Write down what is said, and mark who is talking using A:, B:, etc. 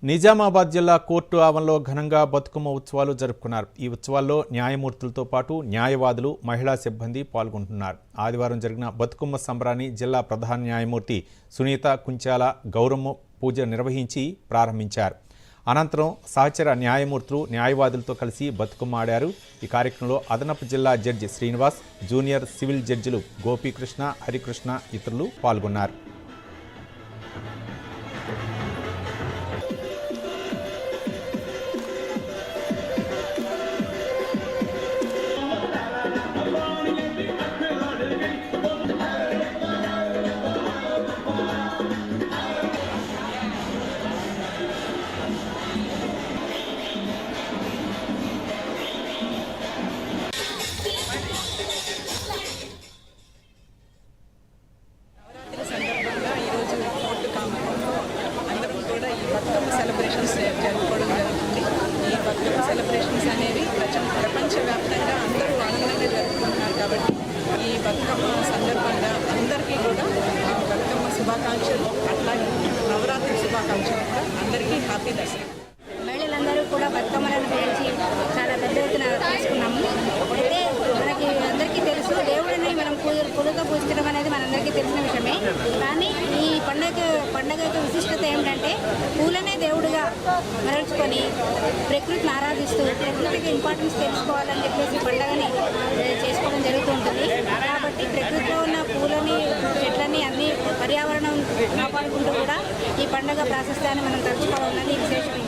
A: నిజామాబాద్ జిల్లా కోర్టు ఆవరణలో ఘనంగా బతుకమ్మ ఉత్సవాలు జరుపుకున్నారు. ఈ ఉత్సవాల్లో న్యాయమూర్తులతో పాటు న్యాయవాదులు, మహిళా సిబ్బంది పాల్గొంటున్నారు. ఆదివారం జరిగిన బతుకమ్మ సంబరాన్ని జిల్లా ప్రధాన న్యాయమూర్తి సునీత కుంచాల గౌరమ్మ పూజ నిర్వహించి ప్రారంభించారు. అనంతరం సహచర న్యాయమూర్తులు న్యాయవాదులతో కలిసి బతుకమ్మ ఆడారు. ఈ కార్యక్రమంలో అదనపు జిల్లా జడ్జి శ్రీనివాస్, జూనియర్ సివిల్ జడ్జిలు గోపీకృష్ణ, హరికృష్ణ ఇతరులు పాల్గొన్నారు.
B: బతుకమ్మ సెలబ్రేషన్స్ జరుపుకోవడం జరుగుతుంది. ఈ బతుకమ్మ సెలబ్రేషన్స్ అనేవి ప్రపంచవ్యాప్తంగా అందరూ ఆనందంగా జరుపుకుంటున్నారు. కాబట్టి ఈ బతుకమ్మ సందర్భంగా అందరికీ కూడా బతుకమ్మ శుభాకాంక్షలు, అట్లాగే నవరాత్రి శుభాకాంక్షలు కూడా అందరికీ హ్యాపీ దసరా.
C: మహిళలందరూ కూడా బతుకమ్మలను గురించి చాలా పెద్ద ఎత్తున తీసుకున్నాము. అయితే మనకి అందరికీ తెలుసు, దేవుడిని మనం పూలుగా పూజించడం అనేది మనందరికీ తెలిసిన విషయమే. కానీ ఈ పండగ యొక్క విశిష్టత ఏమిటంటే పూలనే దేవుడిగా మరల్చుకొని ప్రకృతిని ఆరాధిస్తూ ప్రకృతికి ఇంపార్టెన్స్ తెలుసుకోవాలని చెప్పేసి పండుగని చేసుకోవడం జరుగుతూ ఉంటుంది. కాబట్టి ప్రకృతిలో ఉన్న పూలని, చెట్లని అన్ని పర్యావరణం కాపాడుకుంటూ కూడా ఈ పండుగ ప్రాశస్త్యాన్ని మనం తలుచుకోవాలన్నది విశేషం.